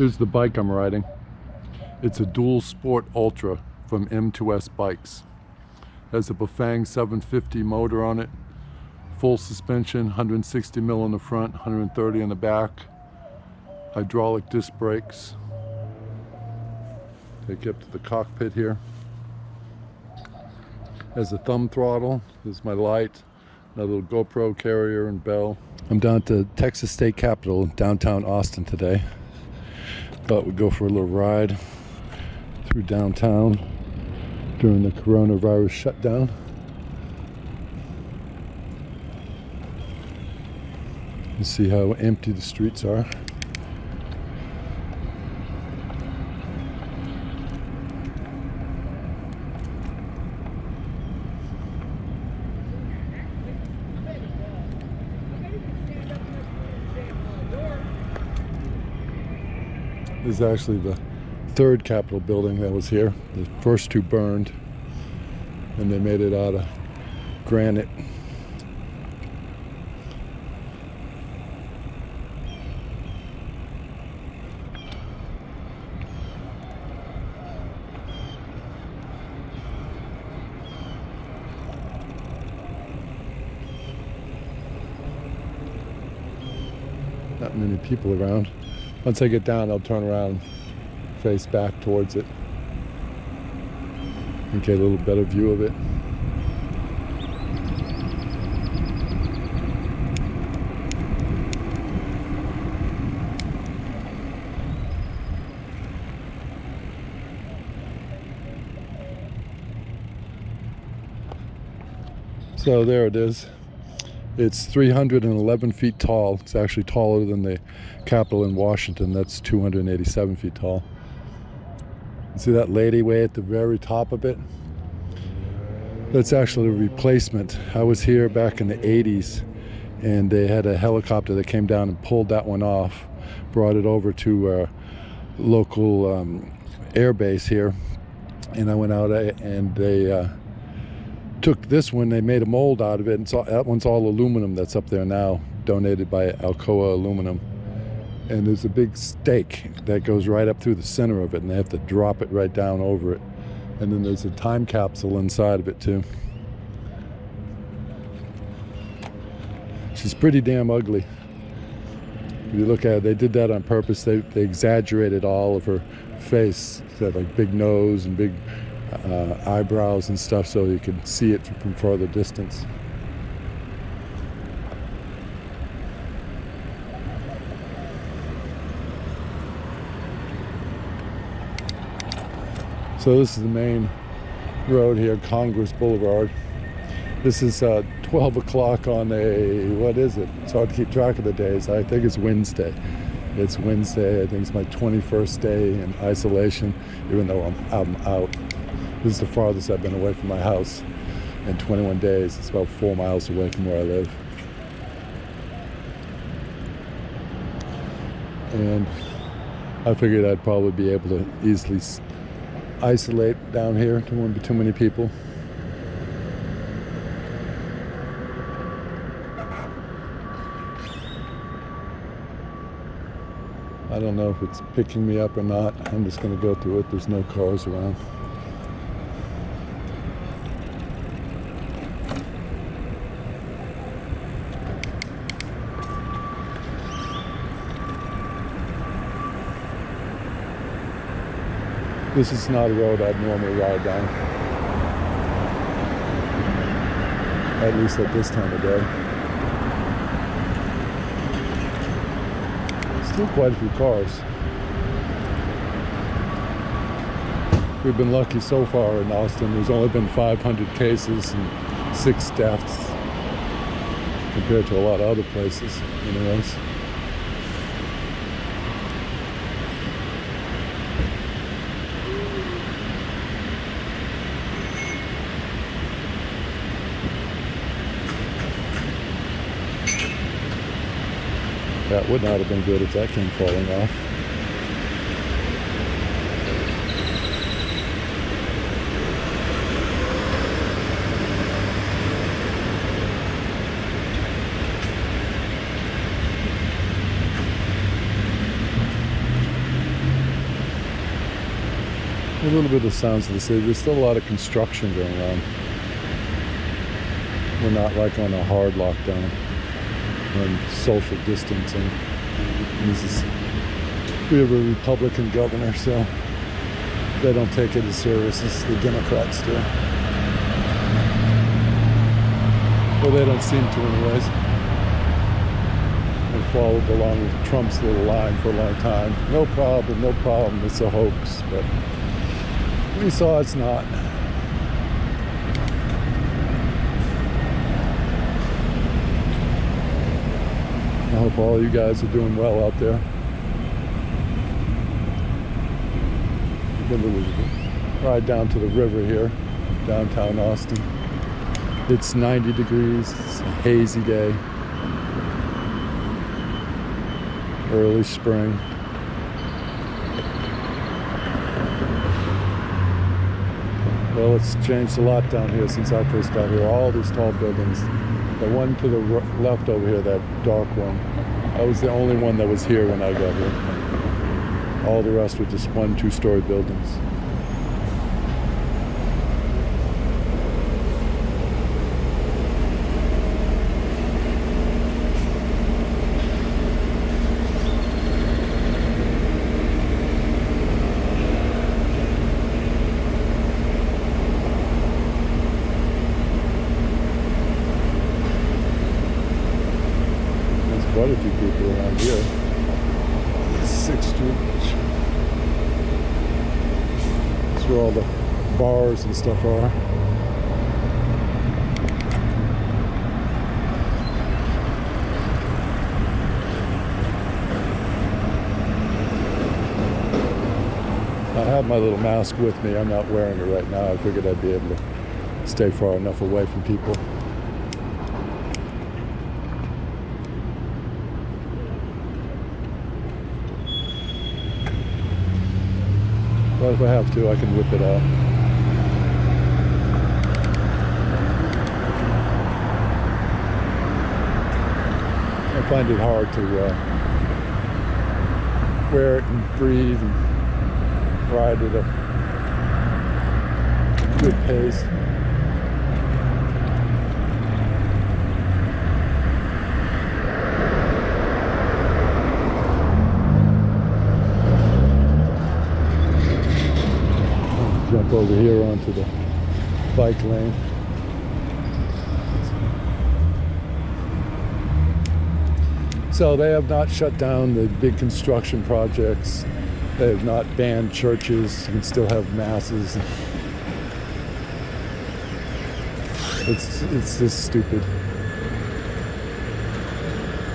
Here's the bike I'm riding. It's a dual sport ultra from M2S Bikes. It has a Bafang 750 motor on it, full suspension, 160 mil in the front, 130 in the back, hydraulic disc brakes. Take you up to the cockpit here. Has a thumb throttle. This is my light, another little GoPro carrier and bell. I'm down at the Texas State Capitol, downtown Austin today. Thought we'd go for a little ride through downtown during the coronavirus shutdown. You see how empty the streets are. This is actually the third Capitol building that was here. The first two burned, and they made it out of granite. Not many people around. Once I get down, I'll turn around and face back towards it and get a little better view of it. So there it is. It's 311 feet tall. It's actually taller than the Capitol in Washington. That's 287 feet tall. See that lady way at the very top of it? That's actually a replacement. I was here back in the 80s, and they had a helicopter that came down and pulled that one off, brought it over to our local air base here, and I went out and they took this one, they made a mold out of it, and so that one's all aluminum that's up there now, donated by Alcoa Aluminum. And there's a big stake that goes right up through the center of it, and they have to drop it right down over it. And then there's a time capsule inside of it too. She's pretty damn ugly. If you look at it, they did that on purpose. They exaggerated all of her face. She had like big nose and big eyebrows and stuff, so you could see it from further distance. So this is the main road here, Congress Boulevard. This is 12 o'clock on a, what is it? It's hard to keep track of the days. I think it's Wednesday. It's Wednesday. I think it's my 21st day in isolation, even though I'm out. This is the farthest I've been away from my house in 21 days. It's about 4 miles away from where I live. And I figured I'd probably be able to easily isolate down here. There won't be too many people. I don't know if it's picking me up or not. I'm just going to go through it. There's no cars around. This is not a road I'd normally ride down, at least at this time of day. Still quite a few cars. We've been lucky so far in Austin. There's only been 500 cases and 6 deaths compared to a lot of other places anyways. That would not have been good if that came falling off. A little bit of the sounds of the city. There's still a lot of construction going on. We're not like on a hard lockdown and social distancing. We have a Republican governor, so they don't take it as serious as the Democrats do. Well, they don't seem to anyways. They followed along with Trump's little line for a long time. No problem, it's a hoax. But we saw it's not. I hope all you guys are doing well out there. We'll ride down to the river here, downtown Austin. It's 90 degrees, it's a hazy day. Early spring. Well, it's changed a lot down here since I first got here. All these tall buildings. The one to the left over here, that dark one, that was the only one that was here when I got here. All the rest were just 1- and 2-story buildings. Quite a few people around here. 6th Street. That's where all the bars and stuff are. I have my little mask with me. I'm not wearing it right now. I figured I'd be able to stay far enough away from people. Well, if I have to, I can whip it out. I find it hard to wear it and breathe and ride at a good pace. Jump over here onto the bike lane. So they have not shut down the big construction projects. They have not banned churches. You can still have masses. It's just stupid.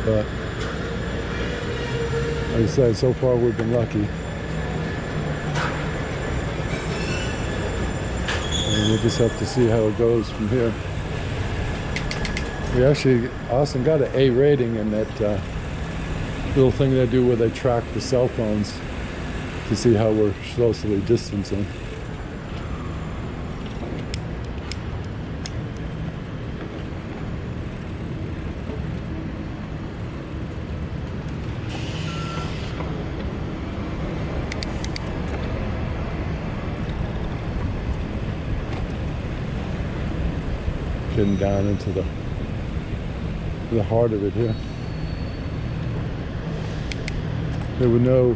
But like I said, so far we've been lucky. And we'll just have to see how it goes from here. We actually, Austin got an A rating in that little thing they do where they track the cell phones to see how we're socially distancing. Getting down into the heart of it here. There were no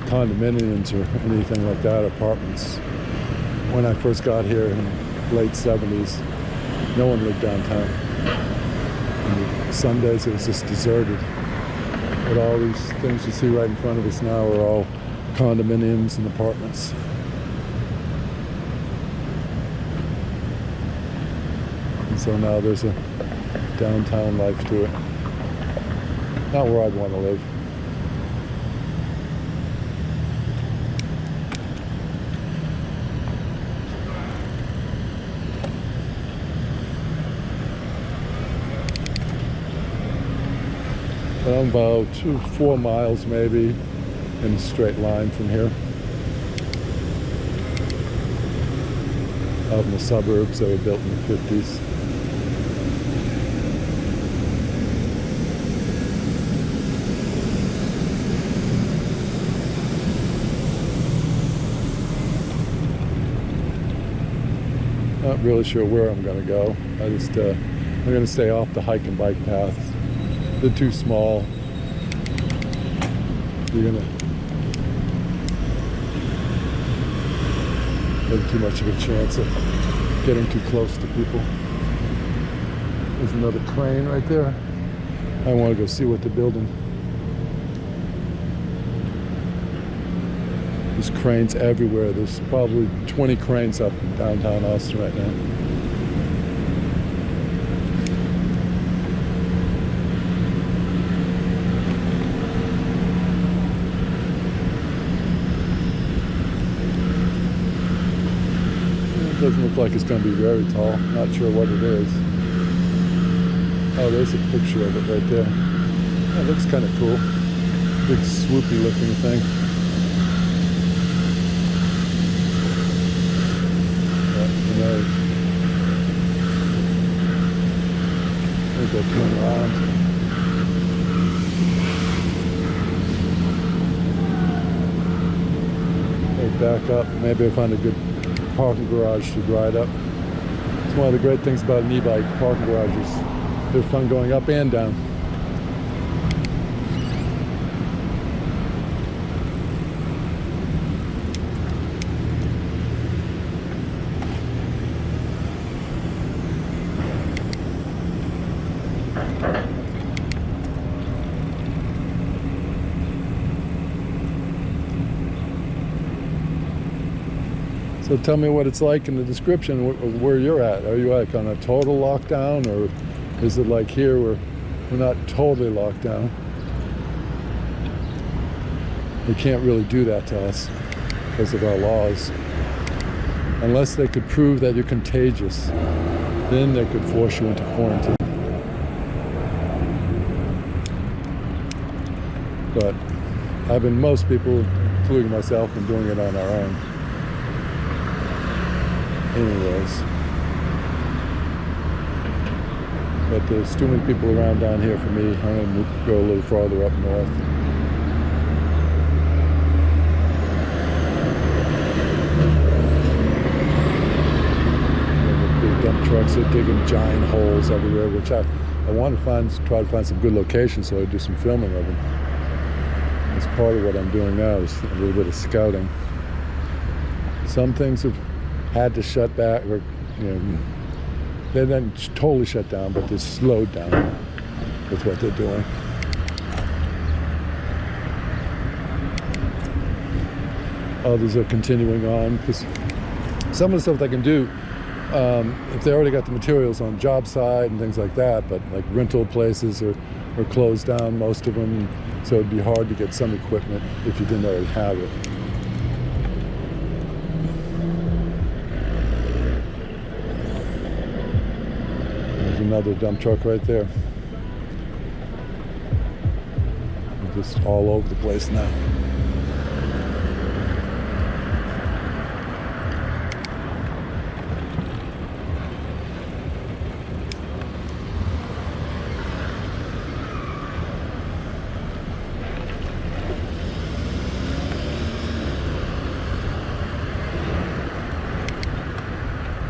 condominiums or anything like that, apartments. When I first got here in the late 70s, no one lived downtown. And Sundays it was just deserted. But all these things you see right in front of us now are all condominiums and apartments. So now there's a downtown life to it. Not where I'd want to live. But I'm about 4 miles maybe in a straight line from here. Out in the suburbs that were built in the 50s. Not really sure where I'm going to go. I'm going to stay off the hike and bike paths. They're too small. You're going to have too much of a chance of getting too close to people. There's another crane right there. I want to go see what they're building. There's cranes everywhere. There's probably 20 cranes up in downtown Austin right now. It doesn't look like it's going to be very tall. Not sure what it is. Oh, there's a picture of it right there. That looks kind of cool. Big swoopy looking thing. Maybe I'll turn around. Maybe back up. Maybe I'll find a good parking garage to ride up. It's one of the great things about an e-bike, parking garages. They're fun going up and down. So tell me what it's like in the description where you're at. Are you like on a total lockdown, or is it like here where we're not totally locked down? They can't really do that to us because of our laws. Unless they could prove that you're contagious, then they could force you into quarantine. But most people, including myself, been doing it on our own. Anyways, but there's too many people around down here for me. I'm going to go a little farther up north. And the big dump trucks are digging giant holes everywhere, which I want to try to find some good locations so I do some filming of them. That's part of what I'm doing now, is a little bit of scouting. Some things have had to shut back, or they're not totally shut down, but they're slowed down with what they're doing. Others are continuing on, because some of the stuff they can do, if they already got the materials on job site and things like that, but like rental places are closed down, most of them, so it'd be hard to get some equipment if you didn't already have it. Another dump truck right there. They're just all over the place now.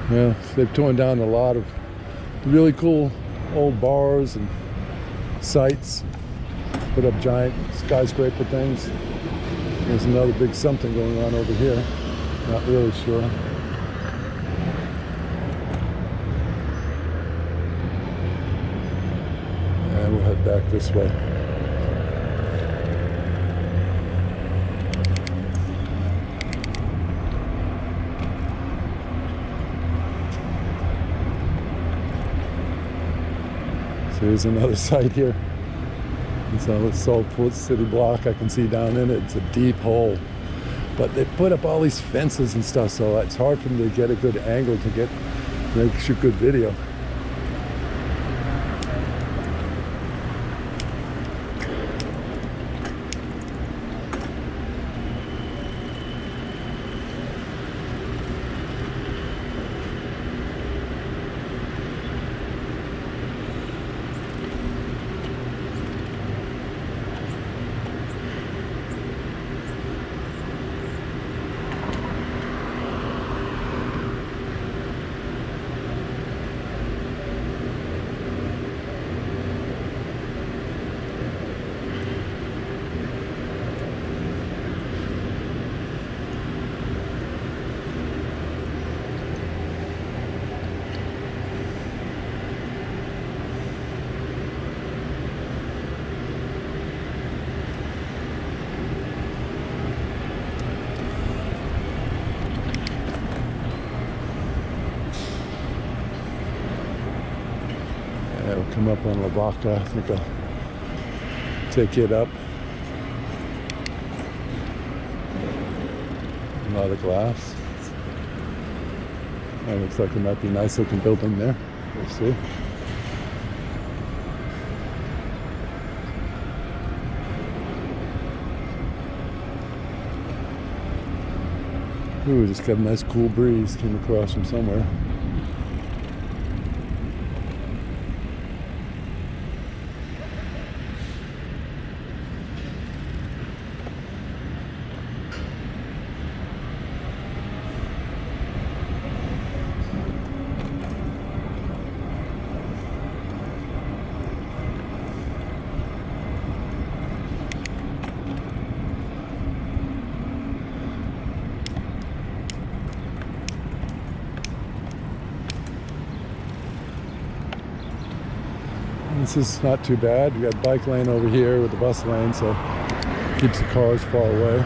Yeah, they've torn down a lot of really cool old bars and sites, put up giant skyscraper things. There's another big something going on over here. Not really sure. And we'll head back this way. So here's another site here. It's on this Salt City block. I can see down in it. It's a deep hole. But they put up all these fences and stuff, so it's hard for them to get a good angle to shoot good video. come up on La Vaca. I think I'll take it up. A lot of glass. That looks like it might be a nice looking building there. We'll see. Ooh, just got a nice cool breeze came across from somewhere. This is not too bad. We got bike lane over here with the bus lane, so it keeps the cars far away.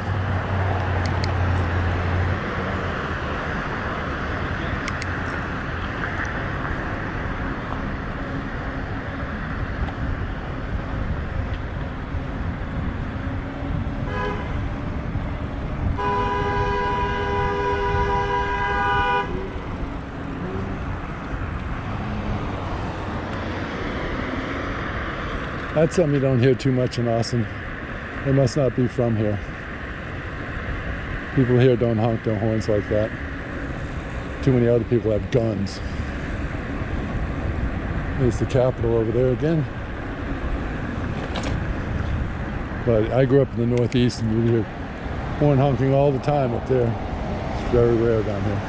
That's something you don't hear too much in Austin. They must not be from here. People here don't honk their horns like that. Too many other people have guns. There's the Capitol over there again. But I grew up in the Northeast and you hear horn honking all the time up there. It's very rare down here.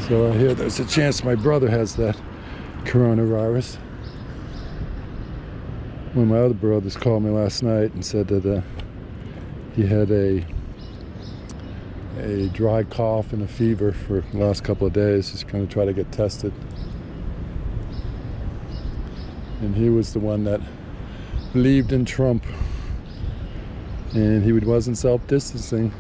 So I hear there's a chance my brother has that coronavirus. One of my other brothers called me last night and said that he had a dry cough and a fever for the last couple of days. He's going to try to get tested. And he was the one that believed in Trump. And he wasn't self-distancing.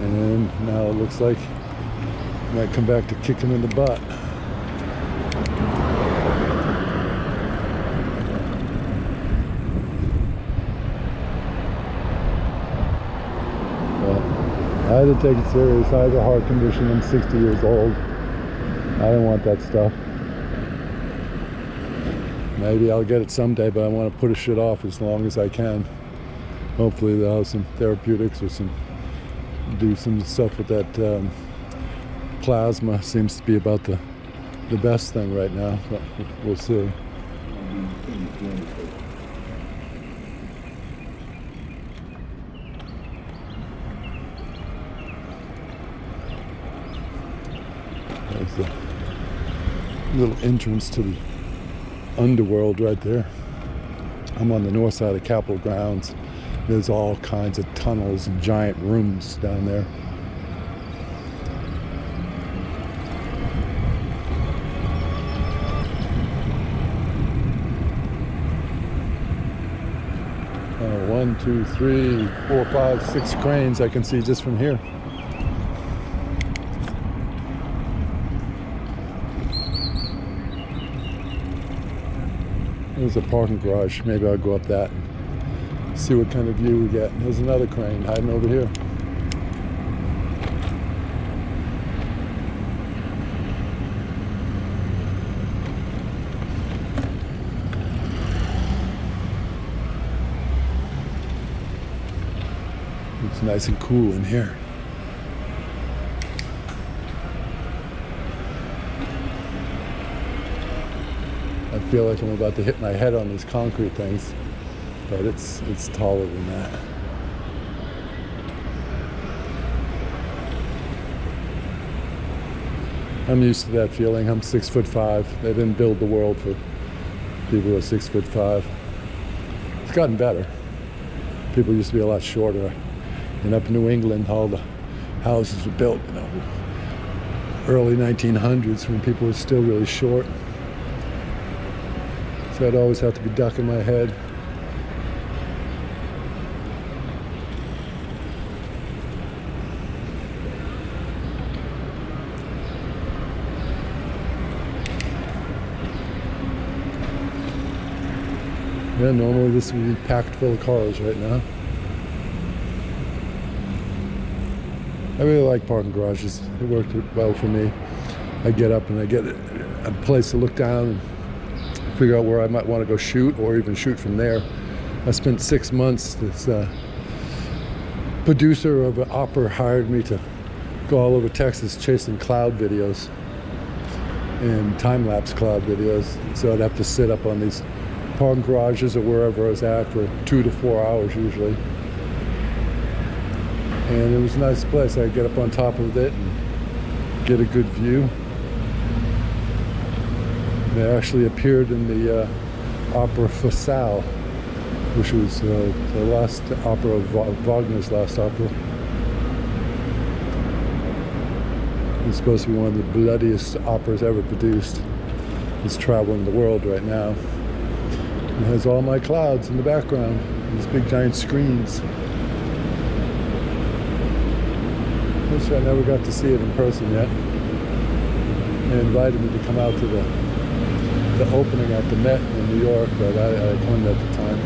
And now it looks like he might come back to kick him in the butt. Well, I had to take it serious. I have a heart condition. I'm 60 years old. I don't want that stuff. Maybe I'll get it someday, but I want to put a shit off as long as I can. Hopefully they'll have some therapeutics or do some stuff with that plasma. Seems to be about the best thing right now, but we'll see. There's the little entrance to the underworld right there. I'm on the north side of Capitol grounds. There's all kinds of tunnels and giant rooms down there. One, two, three, 4, 5, 6 cranes I can see just from here. There's a parking garage. Maybe I'll go up that and see what kind of view we get. There's another crane hiding over here. It's nice and cool in here. I feel like I'm about to hit my head on these concrete things, but it's taller than that. I'm used to that feeling. I'm 6'5". They didn't build the world for people who are 6'5". It's gotten better. People used to be a lot shorter. And up in New England, all the houses were built, you know, early 1900s when people were still really short. So I'd always have to be ducking my head. Yeah, normally this would be packed full of cars right now. I really like parking garages. It worked well for me. I get up and I get a place to look down and figure out where I might want to go shoot, or even shoot from there. I spent 6 months. This producer of an opera hired me to go all over Texas chasing cloud videos and time-lapse cloud videos. So I'd have to sit up on these parking garages or wherever I was at for 2 to 4 hours usually. And it was a nice place. I'd get up on top of it and get a good view. They actually appeared in the opera Fassal, which was the last opera of Wagner's last opera. It's supposed to be one of the bloodiest operas ever produced. It's traveling the world right now. It has all my clouds in the background, these big giant screens. Wish I never got to see it in person yet. They invited me to come out to the opening at the Met in New York, but I couldn't at the time.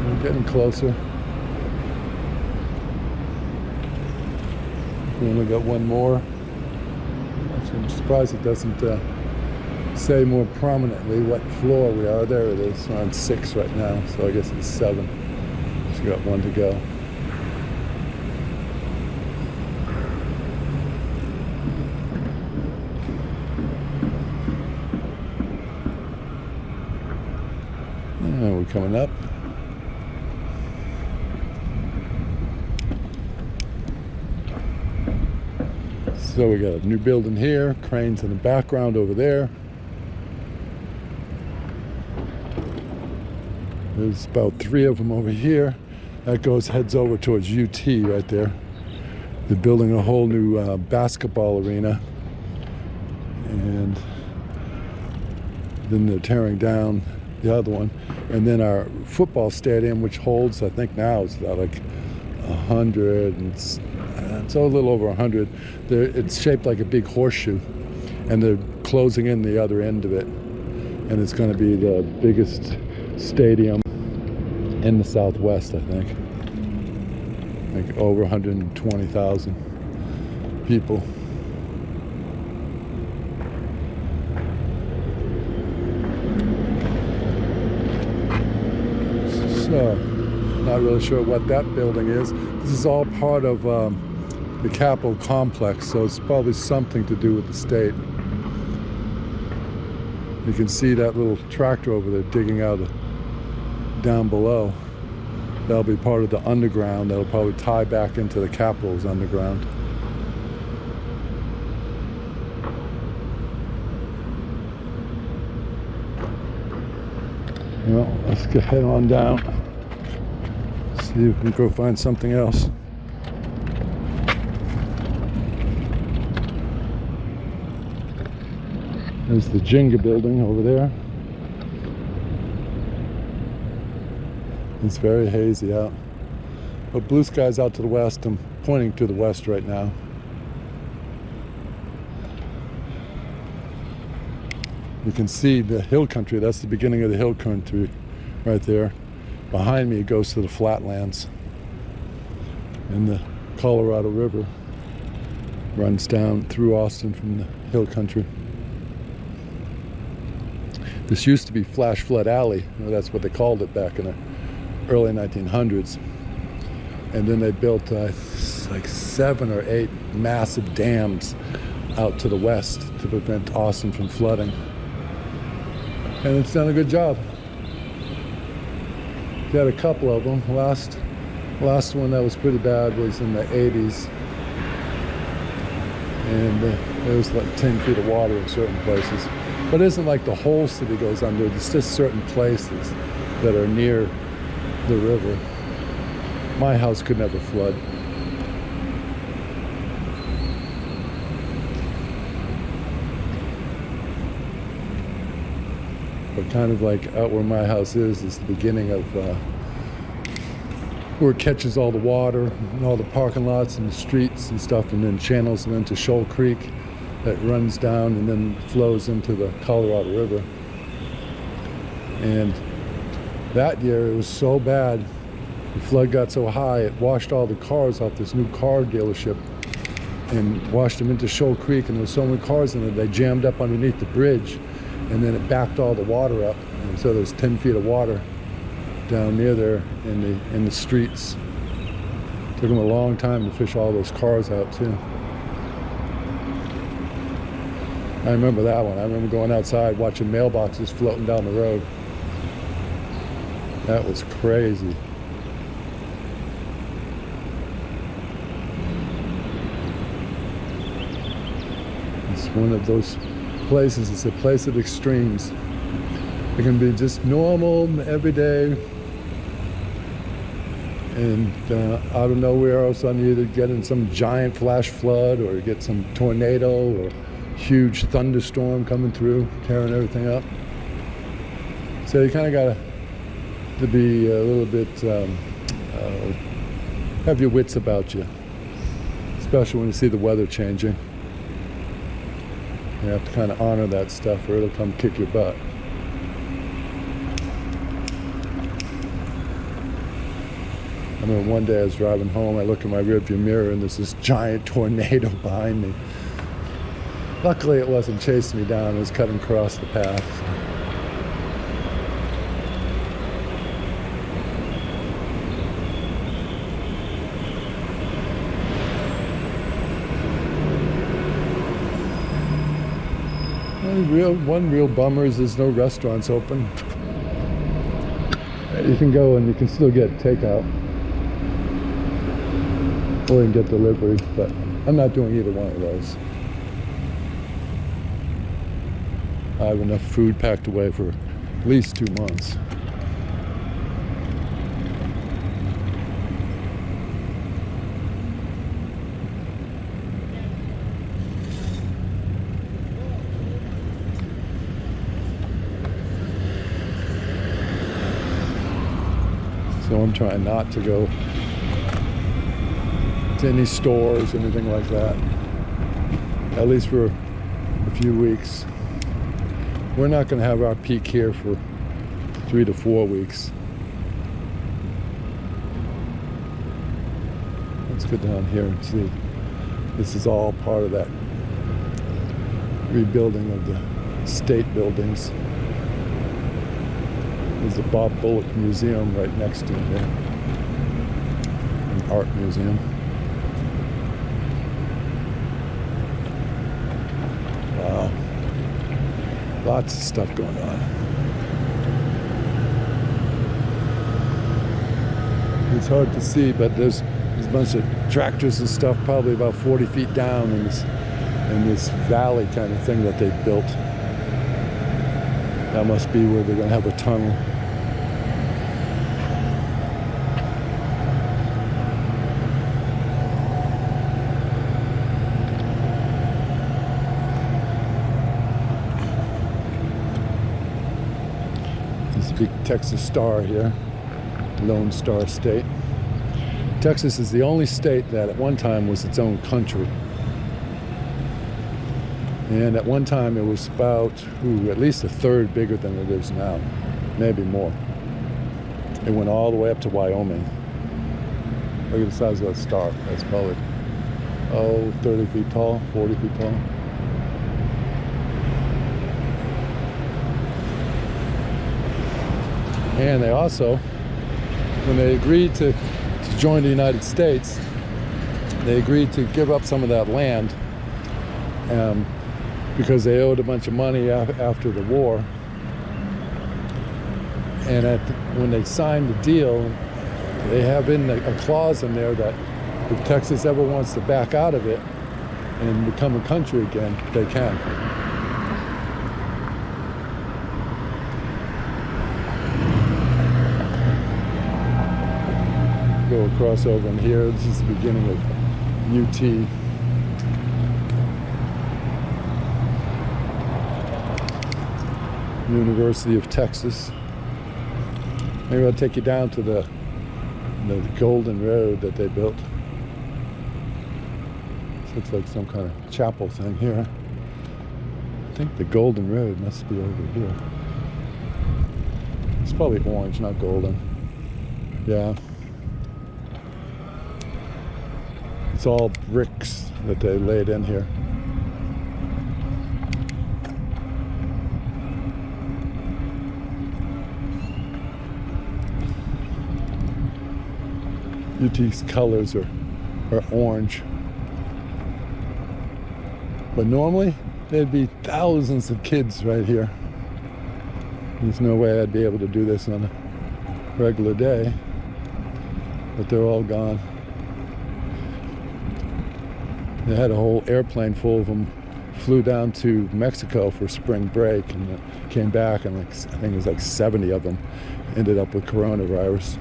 We're getting closer. We only got one more. I'm surprised it doesn't say more prominently what floor we are. There it is. We're on 6 right now, so I guess it's 7. Just got 1 to go. And we're coming up. So we got a new building here, cranes in the background over there. There's about 3 of them over here. That heads over towards UT right there. They're building a whole new basketball arena. And then they're tearing down the other one. And then our football stadium, which holds, I think now it's about like 100, and it's a little over 100. It's shaped like a big horseshoe, and they're closing in the other end of it. And it's going to be the biggest stadium in the Southwest, I think. Like over 120,000 people. So, not really sure what that building is. This is all part of the Capitol complex, so it's probably something to do with the state. You can see that little tractor over there digging out down below. That'll be part of the underground. That'll probably tie back into the Capitol's underground. Well, let's go head on down. See if we can go find something else. There's the Jenga building over there. It's very hazy out. But blue skies out to the west. I'm pointing to the west right now. You can see the hill country. That's the beginning of the hill country right there. Behind me it goes to the flatlands. And the Colorado River runs down through Austin from the hill country. This used to be Flash Flood Alley. That's what they called it back in the early 1900s. And then they built like 7 or 8 massive dams out to the west to prevent Austin from flooding. And it's done a good job. They had a couple of them. Last Last one that was pretty bad was in the 80s. And there was like 10 feet of water in certain places. But it isn't like the whole city goes under. It's just certain places that are near the river. My house could never flood. But kind of like out where my house is the beginning of where it catches all the water and all the parking lots and the streets and stuff, and then channels them into Shoal Creek that runs down and then flows into the Colorado River. And that year it was so bad, the flood got so high, it washed all the cars off this new car dealership and washed them into Shoal Creek, and there was so many cars in it, they jammed up underneath the bridge, and then it backed all the water up, and so there's 10 feet of water down near there in the streets. Took them a long time to fish all those cars out too. I remember that one. I remember going outside watching mailboxes floating down the road. That was crazy. It's one of those places, it's a place of extremes. It can be just normal, every day, and out of nowhere, all of a sudden you either get in some giant flash flood or you get some tornado or huge thunderstorm coming through, tearing everything up. So you kind of got to be a little bit, have your wits about you, especially when you see the weather changing. You have to kind of honor that stuff or it'll come kick your butt. I remember one day I was driving home, I look in my rearview mirror and there's this giant tornado behind me. Luckily it wasn't chasing me down, it was cutting across the path. One real bummer is there's no restaurants open. You can go and you can still get takeout. Or you can get delivery, but I'm not doing either one of those. I have enough food packed away for at least 2 months. So I'm trying not to go to any stores, anything like that, at least for a few weeks. We're not going to have our peak here for 3 to 4 weeks. Let's go down here and see. This is all part of that rebuilding of the state buildings. There's the Bob Bullock Museum right next to it there. An art museum. Wow. Lots of stuff going on. It's hard to see, but there's a bunch of tractors and stuff probably about 40 feet down in this valley kind of thing that they built. That must be where they're going to have a tunnel. Big Texas Star here, Lone Star State. Texas is the only state that at one time was its own country. And at one time it was about, at least a third bigger than it is now, maybe more. It went all the way up to Wyoming. Look at the size of that star. That's probably, 30 feet tall, 40 feet tall. And they also, when they agreed to join the United States, they agreed to give up some of that land because they owed a bunch of money after the war. And when they signed the deal, They have in a clause in there that if Texas ever wants to back out of it and become a country again, they can. Go across over in here. This is the beginning of UT. University of Texas. Maybe I'll take you down to the Golden Road that they built. This looks like some kind of chapel thing here. I think the Golden Road must be over here. It's probably orange, not golden. Yeah. It's all bricks that they laid in here. UT's colors are orange. But normally, there'd be thousands of kids right here. There's no way I'd be able to do this on a regular day. But they're all gone. They had a whole airplane full of them, flew down to Mexico for spring break, and came back, and I think it was like 70 of them ended up with coronavirus.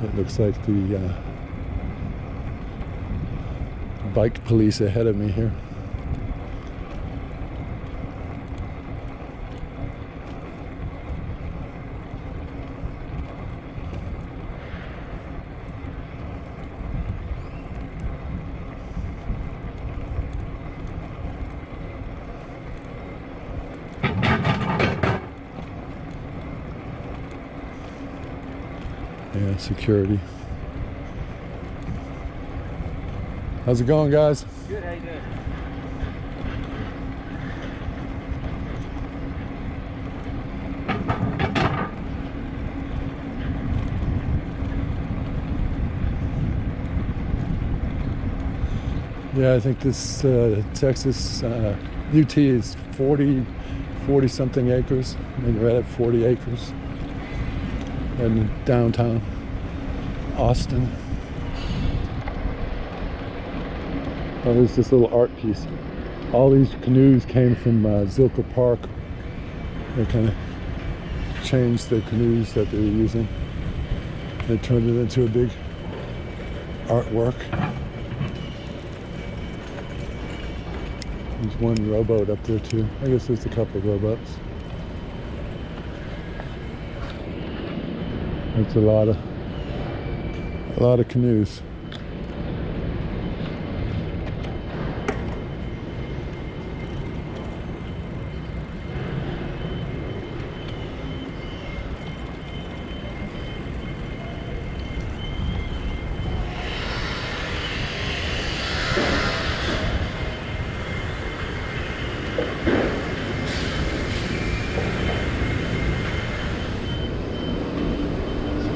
It looks like the bike police ahead of me here. Yeah, security. How's it going, guys? Good, how you doing? Yeah, I think this Texas UT is 40 something acres, maybe right at 40 acres. In downtown Austin. Oh, there's this little art piece. All these canoes came from Zilker Park. They kind of changed the canoes that they were using. They turned it into a big artwork. There's one rowboat up there too. I guess there's a couple of rowboats. It's a lot of canoes.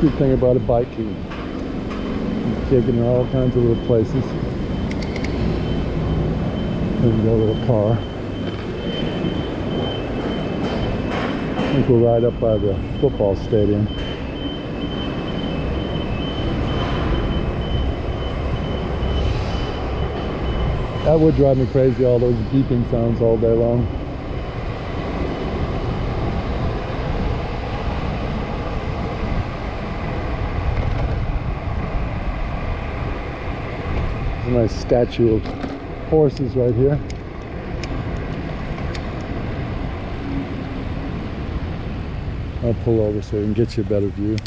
Good thing about a bike, you can take it in all kinds of little places. And go with a car. I think we'll ride up by the football stadium. That would drive me crazy, all those beeping sounds all day long. A nice statue of horses right here. I'll pull over so you can get you a better view.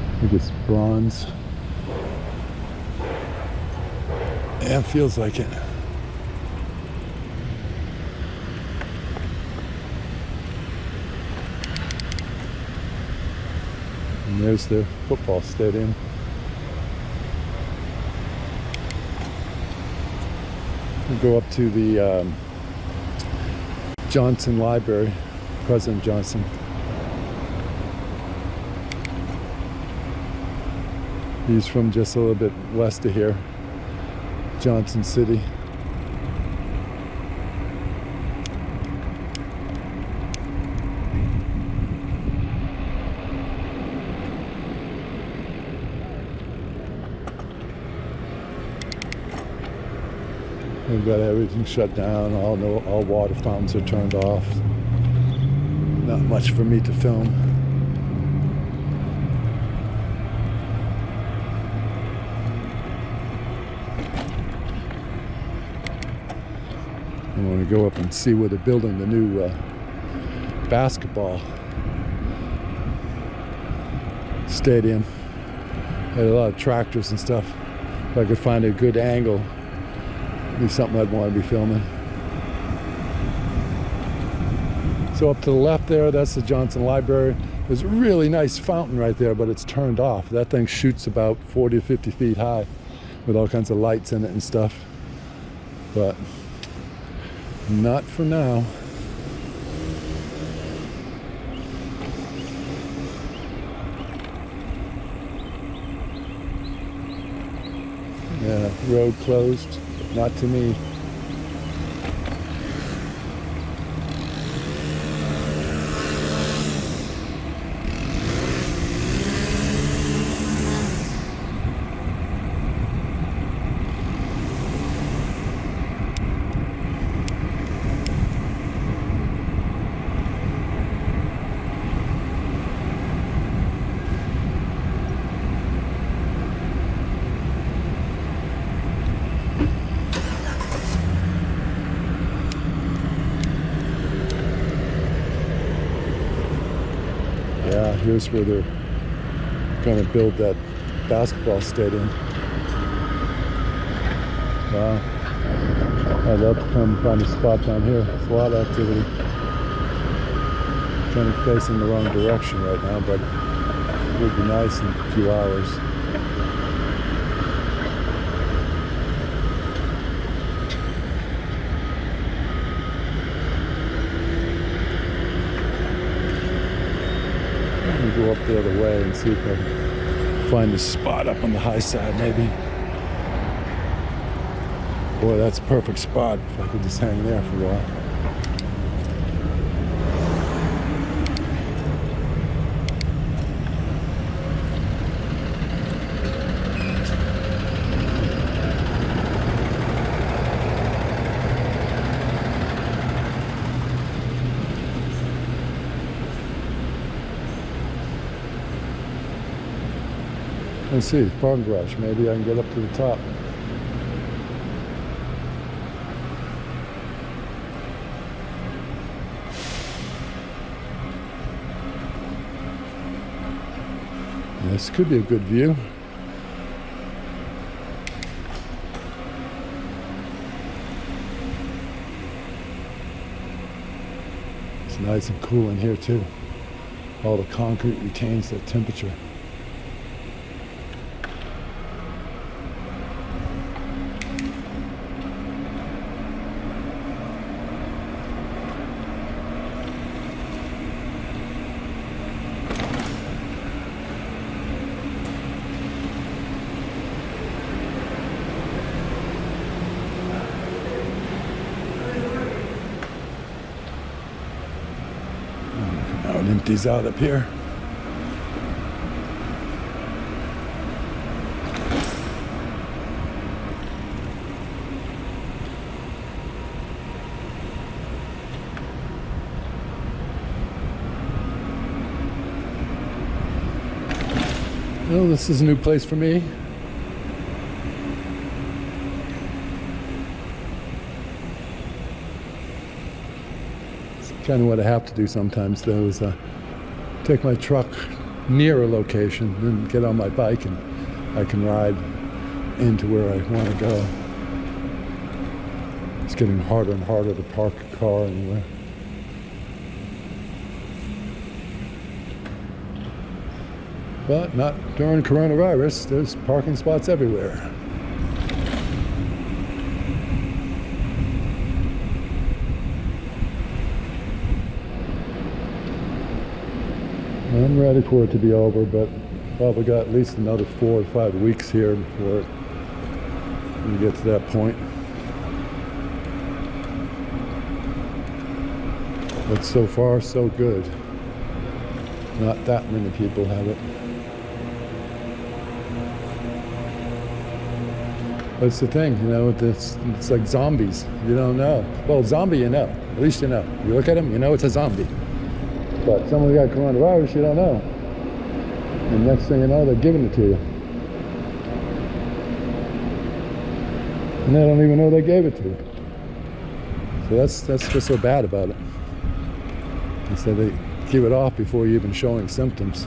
I think it's bronze. Yeah, it feels like it. And there's the football stadium. We'll go up to the Johnson Library, President Johnson. He's from just a little bit west of here, Johnson City. We've got everything shut down, all water fountains are turned off. Not much for me to film. I want to go up and see where they're building the new basketball stadium. Had a lot of tractors and stuff. If I could find a good angle, it'd be something I'd want to be filming. So up to the left there, that's the Johnson Library. There's a really nice fountain right there, but it's turned off. That thing shoots about 40 to 50 feet high with all kinds of lights in it and stuff. But not for now. Yeah, road closed, but not to me. Yeah, here's where they're going to build that basketball stadium. Wow. I'd love to come find a spot down here. There's a lot of activity. Kind of facing the wrong direction right now, but it would be nice in a few hours. Go up the other way and see if I can find a spot up on the high side, maybe. Boy, that's a perfect spot if I could just hang there for a while. Let's see, parking garage. Maybe I can get up to the top. This could be a good view. It's nice and cool in here too. All the concrete retains that temperature. Now it empties out up here. Well, this is a new place for me. Kind of what I have to do sometimes, though, is take my truck near a location and get on my bike, and I can ride into where I want to go. It's getting harder and harder to park a car anywhere. But not during coronavirus. There's parking spots everywhere. I'm ready for it to be over, but probably got at least another 4 or 5 weeks here before we get to that point. But so far, so good. Not that many people have it. That's the thing, you know, it's like zombies. You don't know. Well, zombie, you know. At least you know. You look at him, you know it's a zombie. But someone got coronavirus, you don't know. And next thing you know, they're giving it to you. And they don't even know they gave it to you. So that's what's so bad about it. Instead they give it off before you're even showing symptoms.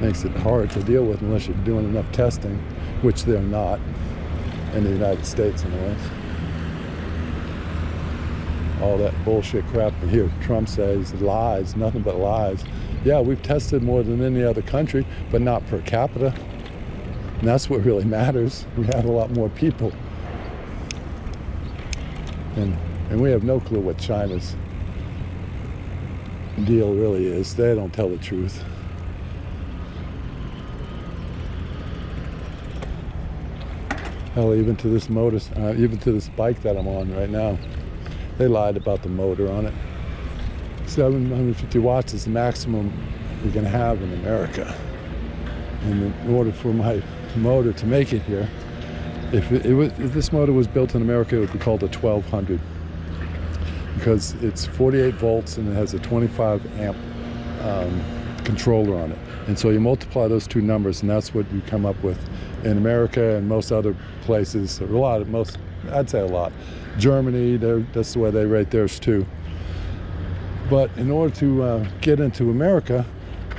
Makes it hard to deal with unless you're doing enough testing, which they're not in the United States anyways. All that bullshit crap you hear Trump says, lies, nothing but lies. Yeah, we've tested more than any other country, but not per capita. And that's what really matters. We have a lot more people. And we have no clue what China's deal really is. They don't tell the truth. Hell, even to this even to this bike that I'm on right now, they lied about the motor on it. 750 watts is the maximum you can have in America. And in order for my motor to make it here, if this motor was built in America, it would be called a 1200, because it's 48 volts and it has a 25 amp controller on it. And so you multiply those two numbers, and that's what you come up with in America and most other places. I'd say a lot. Germany, that's the way they rate theirs too. But in order to get into America,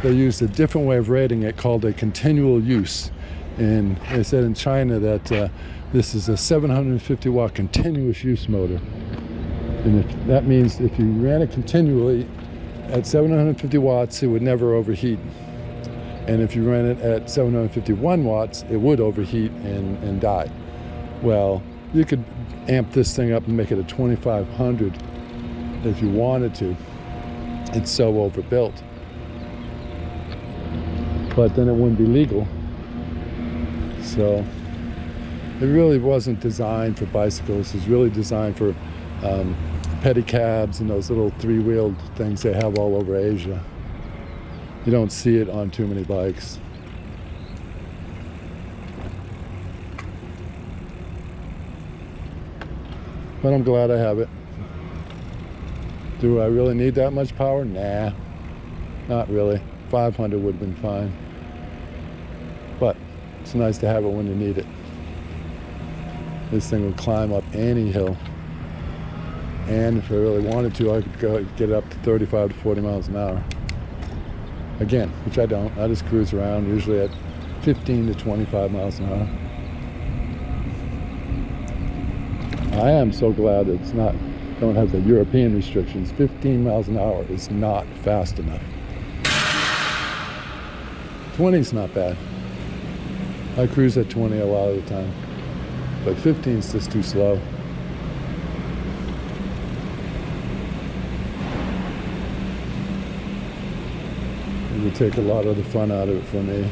they used a different way of rating it called a continual use. And they said in China that this is a 750 watt continuous use motor. And that means if you ran it continually at 750 watts, it would never overheat. And if you ran it at 751 watts, it would overheat and die. Well, you could amp this thing up and make it a 2500 if you wanted to. It's so overbuilt. But then it wouldn't be legal. So it really wasn't designed for bicycles. It's really designed for pedicabs and those little three-wheeled things they have all over Asia. You don't see it on too many bikes. But I'm glad I have it. Do I really need that much power? Nah, not really. 500 would have been fine. But it's nice to have it when you need it. This thing would climb up any hill. And if I really wanted to, I could go get up to 35 to 40 miles an hour. Again, which I don't. I just cruise around, usually at 15 to 25 miles an hour. I am so glad that don't have the European restrictions. 15 miles an hour is not fast enough. 20 is not bad. I cruise at 20 a lot of the time. But 15 is just too slow. It would take a lot of the fun out of it for me.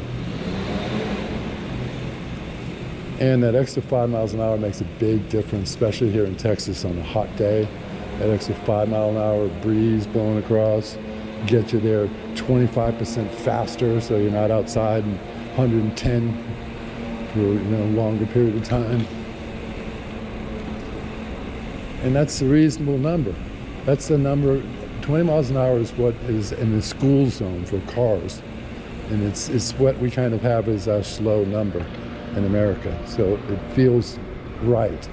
And that extra 5 miles an hour makes a big difference, especially here in Texas on a hot day. That extra 5 mile an hour breeze blowing across gets you there 25% faster, so you're not outside in 110 for a longer period of time. And that's a reasonable number. That's the number. 20 miles an hour is what is in the school zone for cars. And it's what we kind of have as our slow number in America. So it feels right.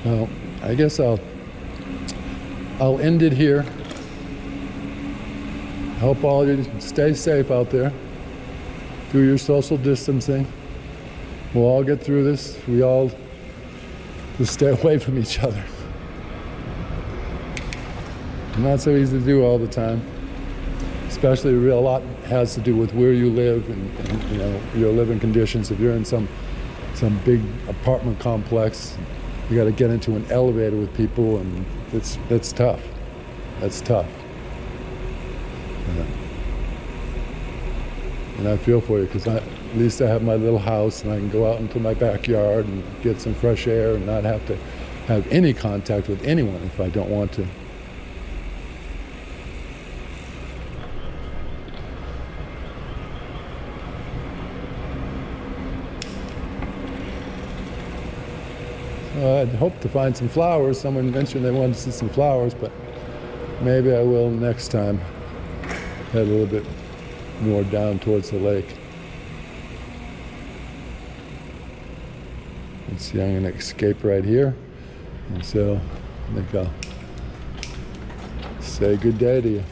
Well, I guess I'll end it here. Hope all of you stay safe out there. Do your social distancing. We'll all get through this. We all just stay away from each other. Not so easy to do all the time. Especially a lot has to do with where you live and you know, your living conditions. If you're in some big apartment complex, you got to get into an elevator with people, and that's tough. That's tough. And I feel for you, because at least I have my little house and I can go out into my backyard and get some fresh air and not have to have any contact with anyone if I don't want to. I'd hope to find some flowers. Someone mentioned they wanted to see some flowers, but maybe I will next time. Head a little bit more down towards the lake. Let's see, I'm going to escape right here. And so I think I'll say good day to you.